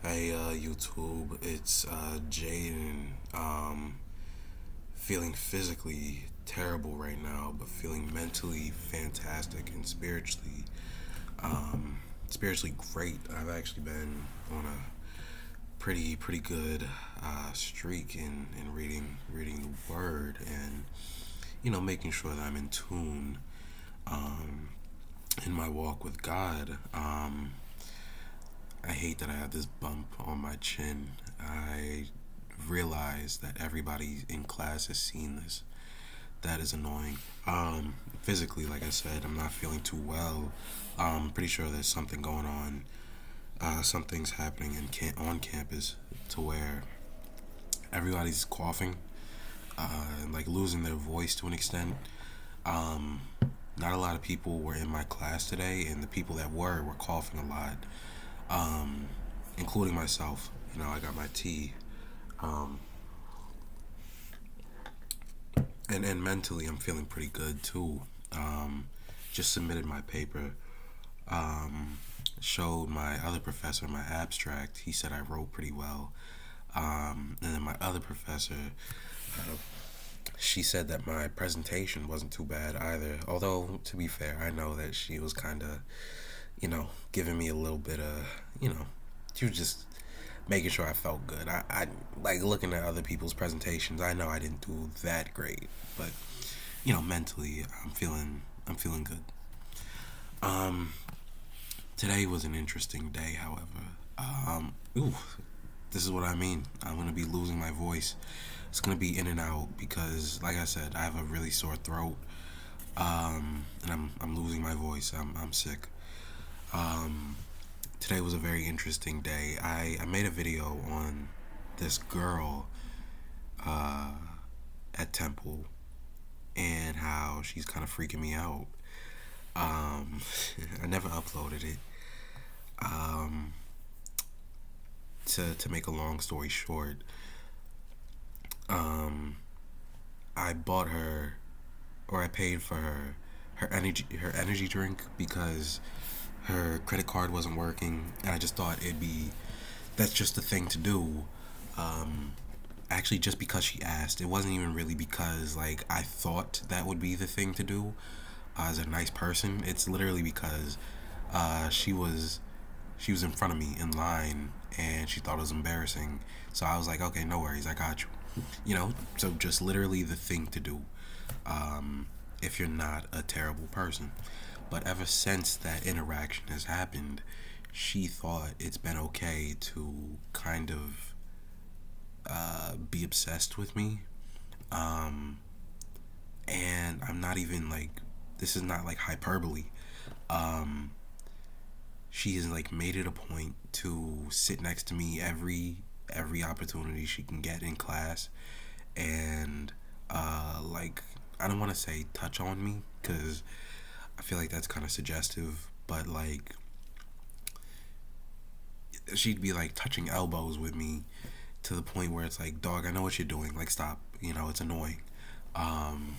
Hey, YouTube, it's Jaden. Feeling physically terrible right now, but feeling mentally fantastic and spiritually great. I've actually been on a pretty good streak in reading the Word and making sure that I'm in tune um, in my walk with God. I hate that I have this bump on my chin. I realize that everybody in class has seen this. That is annoying. Physically, like I said, I'm not feeling too well. Pretty sure there's something going on. Something's happening on campus to where everybody's coughing, and like losing their voice to an extent. Um, Not a lot of people were in my class today, and the people that were coughing a lot, um, including myself. I got my tea. Um, and mentally, I'm feeling pretty good too. Um, just submitted my paper. Um, Showed my other professor my abstract. He said I wrote pretty well. And then my other professor, uh, she said that my presentation wasn't too bad either. Although, to be fair, I know that she was kind of, giving me a little bit of, she was just making sure I felt good. I like looking at other people's presentations. I know I didn't do that great, but mentally, I'm feeling good. Um, Today was an interesting day, however. Ooh, this is what I mean. I'm gonna be losing my voice. It's gonna be in and out because, like I said, I have a really sore throat. And I'm losing my voice. I'm sick. Um, Today was a very interesting day. I made a video on this girl uh, at Temple and how she's kind of freaking me out. Um, I never uploaded it. Um, to make a long story short, um, I bought her, or I paid for her energy drink because her credit card wasn't working, and I just thought it'd be that's just the thing to do. Um, Actually, just because she asked, it wasn't even really because like I thought that would be the thing to do. As a nice person, it's literally because she was in front of me in line and she thought it was embarrassing. So I was like, okay, no worries, I got you. So just literally the thing to do, if you're not a terrible person. But ever since that interaction has happened, she thought it's been okay to kind of be obsessed with me. Um, and I'm not even like, this is not like hyperbole. Um, she has like made it a point to sit next to me every opportunity she can get in class, and like I don't want to say touch on me because I feel like that's kind of suggestive, but like she'd be like touching elbows with me to the point where it's like, dog, I know what you're doing. Like, stop. It's annoying. Um,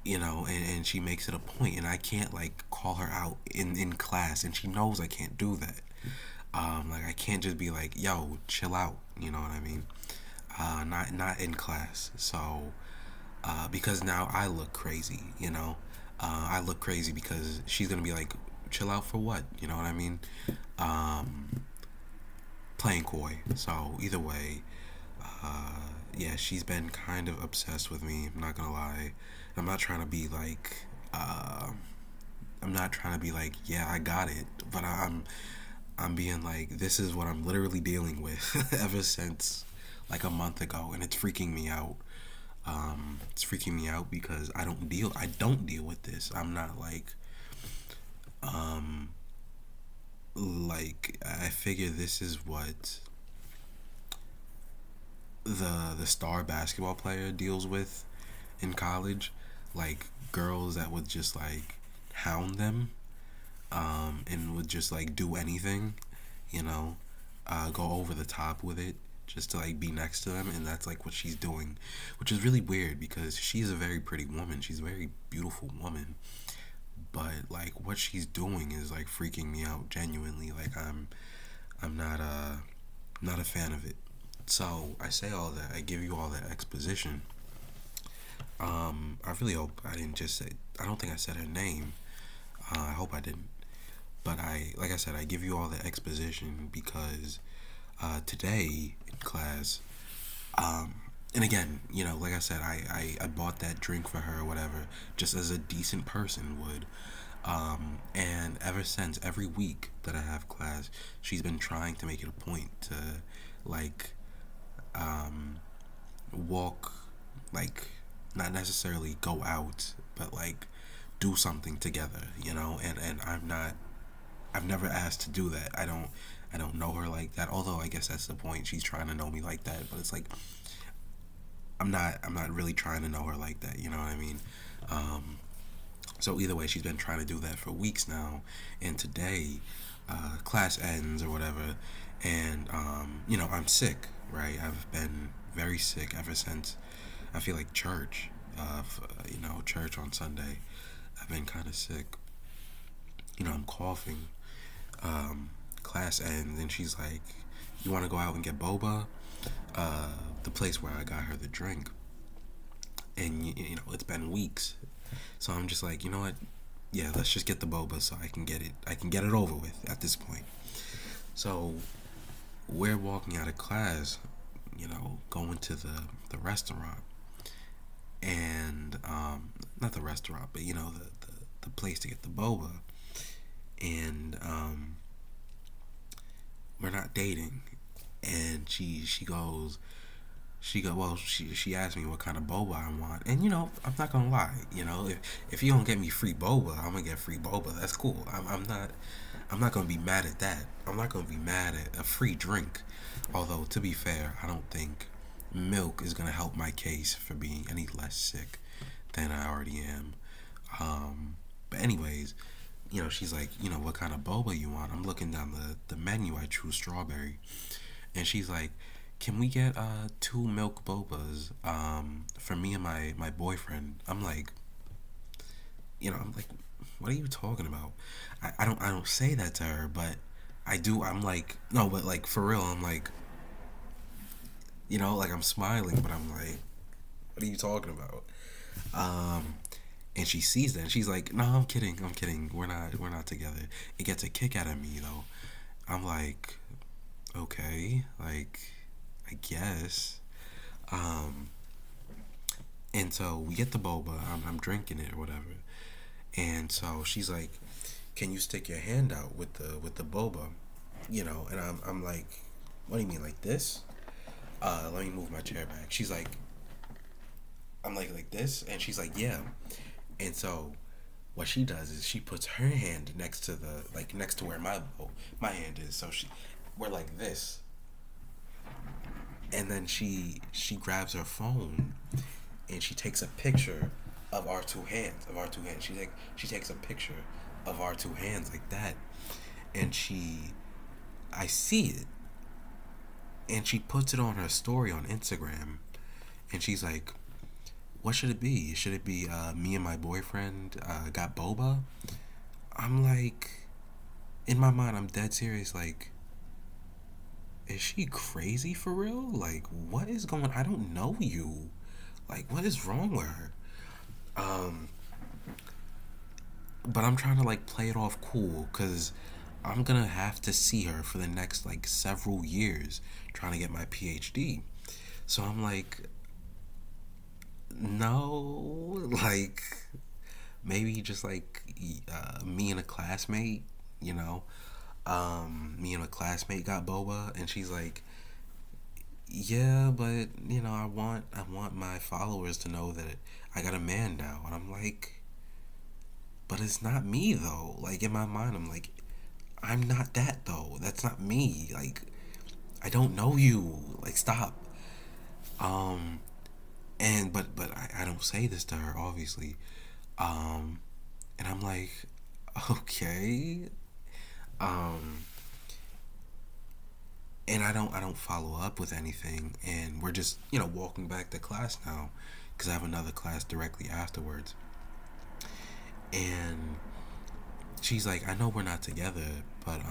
and she makes it a point, and I can't like call her out in class, and she knows I can't do that. Like I can't just be like, yo, chill out. You know what I mean? Not in class. So because now I look crazy. I look crazy because she's gonna be like, chill out for what? You know what I mean? Um, Playing coy. So either way, yeah, she's been kind of obsessed with me. I'm not gonna lie. I'm not trying to be like, uh, I'm not trying to be like, yeah, I got it. But I'm being like, this is what I'm literally dealing with ever since like a month ago, and it's freaking me out. It's freaking me out because I don't deal with this. I'm not um, like I figure this is what the star basketball player deals with in college, like girls that would just like hound them, and would just like do anything, you know, go over the top with it just to like be next to them, and that's like what she's doing, which is really weird because she's a very pretty woman. She's a very beautiful woman, but like what she's doing is like freaking me out genuinely. Like I'm not a fan of it. So I say all that. I give you all that exposition. I really hope I didn't just say. I don't think I said her name. I hope I didn't. But like I said, I give you all the exposition because today in class, and again, like I said, I bought that drink for her or whatever, just as a decent person would. And ever since, every week that I have class, she's been trying to make it a point to, like, walk, like, not necessarily go out, but, like, do something together, and I've never asked to do that. I don't know her like that, although I guess that's the point. She's trying to know me like that, but it's like, I'm not really trying to know her like that, you know what I mean? Um, So either way, she's been trying to do that for weeks now, and today, class ends or whatever, and I'm sick. Right, I've been very sick ever since. I feel like church, church on Sunday. I've been kind of sick. I'm coughing. Class ends, and she's like, "You want to go out and get boba?" Uh, the place where I got her the drink, and it's been weeks. So I'm just like, you know what? Yeah, let's just get the boba so I can get it. I can get it over with at this point. So we're walking out of class, going to the restaurant, and not the restaurant, but the place to get the boba, and we're not dating, and she asked me what kind of boba I want, and I'm not gonna lie, if you don't get me free boba, I'm gonna get free boba. That's cool. I'm not gonna be mad at that. I'm not gonna be mad at a free drink. Although to be fair, I don't think milk is gonna help my case for being any less sick than I already am. But anyways, she's like, what kind of boba you want? I'm looking down the menu. I choose strawberry, and she's like, can we get two milk bobas for me and my boyfriend? I'm like, what are you talking about? I don't say that to her, but I do. I'm like, no, but like for real, I'm like, like I'm smiling, but I'm like, what are you talking about? Um, and she sees that, and she's like, no, I'm kidding. We're not together. It gets a kick out of me though. I'm like, okay, like, I guess. Um, and so we get the boba. I'm drinking it or whatever. And so she's like, "Can you stick your hand out with the boba?" And I'm like, "What do you mean, like this?" Let me move my chair back. She's like, I'm like this, and she's like, "Yeah." And so what she does is she puts her hand next to where my hand is. So we're like this, and then she grabs her phone and she takes a picture of our two hands. She takes a picture of our two hands like that, and I see it, and she puts it on her story on Instagram, and she's like, "What should it be? Should it be me and my boyfriend got boba?" I'm like, in my mind, I'm dead serious. Like, is she crazy for real? Like, what is going? I don't know you. Like, what is wrong with her? Um, but I'm trying to like play it off cool because I'm gonna have to see her for the next like several years trying to get my PhD. So I'm like, no, like maybe just like me and a classmate, you know, me and a classmate got boba, and she's like, yeah, but I want my followers to know that I got a man now, and I'm like, but it's not me though. Like in my mind, I'm like, I'm not that though. That's not me. Like I don't know you. Like stop. Um, and but I don't say this to her obviously. Um, and I'm like, okay. Um, and I don't follow up with anything, and we're just walking back to class now because I have another class directly afterwards, and she's like, I know we're not together, but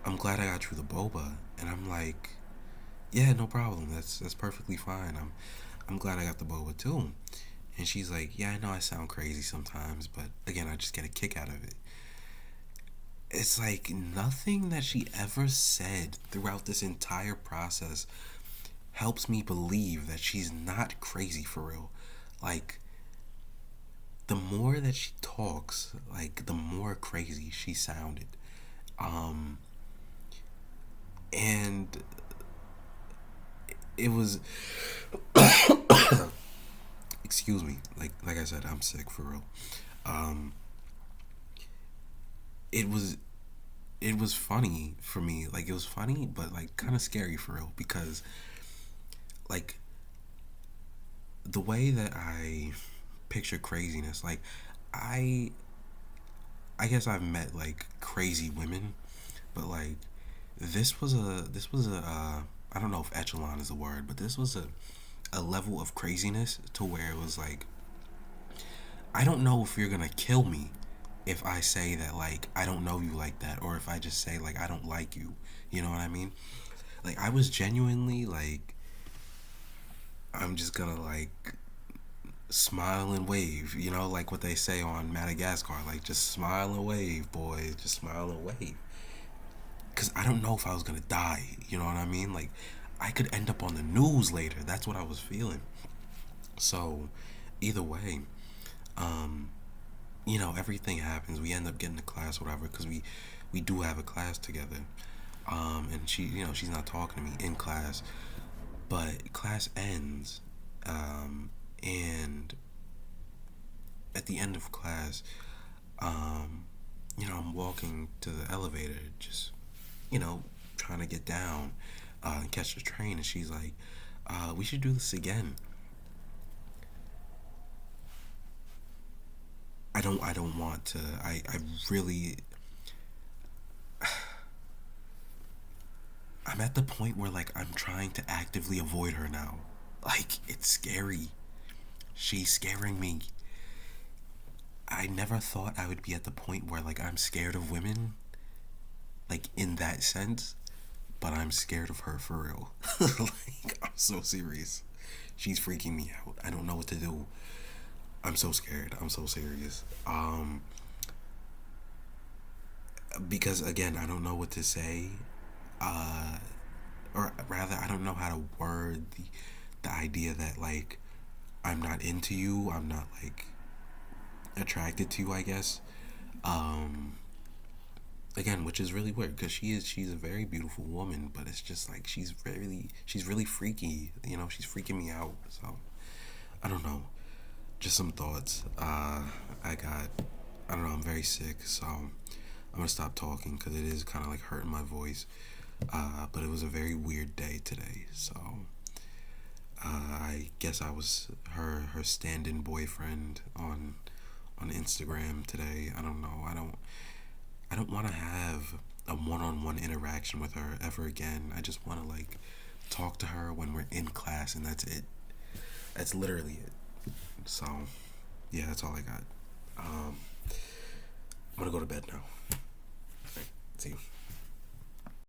I'm glad I got you the boba. And I'm like, yeah, no problem. That's perfectly fine. I'm glad I got the boba too. And she's like, yeah, I know I sound crazy sometimes, but again, I just get a kick out of it. It's like nothing that she ever said throughout this entire process helps me believe that she's not crazy for real. Like, the more that she talks, like, the more crazy she sounded. Um, and it was, excuse me, like I said, I'm sick for real. Um, it was it was funny for me. Like, it was funny, but like kind of scary for real, because like the way that I picture craziness, like I I guess I've met like crazy women, but like this was a I don't know if echelon is a word, but this was a level of craziness to where it was like, I don't know if you're gonna kill me if I say that like I don't know you like that, or if I just say like I don't like you. You know what I mean? Like, I was genuinely like, I'm just gonna like smile and wave, you know, like what they say on Madagascar, like just smile and wave, boys, just smile and wave. Cause I don't know if I was gonna die, you know what I mean? Like, I could end up on the news later. That's what I was feeling. So, either way, um, everything happens. We end up getting to class, whatever, because we do have a class together. And she's not talking to me in class, but class ends, and at the end of class, um, I'm walking to the elevator, just, you know, trying to get down, and catch the train, and she's like, we should do this again. I don't want to. I really, I'm at the point where like I'm trying to actively avoid her now. Like, it's scary. She's scaring me. I never thought I would be at the point where like I'm scared of women, like in that sense, but I'm scared of her for real. Like, I'm so serious. She's freaking me out. I don't know what to do. I'm so scared. I'm so serious. Because again, I don't know what to say. Uh, or rather, I don't know how to word the idea that like I'm not into you. I'm not like attracted to you, I guess. Um, Again, which is really weird because she's a very beautiful woman, but it's just like she's really freaky. She's freaking me out. So I don't know. Just some thoughts. I got I don't know. I'm very sick, so I'm gonna stop talking because it is kind of like hurting my voice. But it was a very weird day today, so I guess I was her stand-in boyfriend on Instagram today. I don't know. I don't want to have a one-on-one interaction with her ever again. I just want to like talk to her when we're in class, and that's it. That's literally it. So yeah, that's all I got. I'm gonna go to bed now. All right, see you.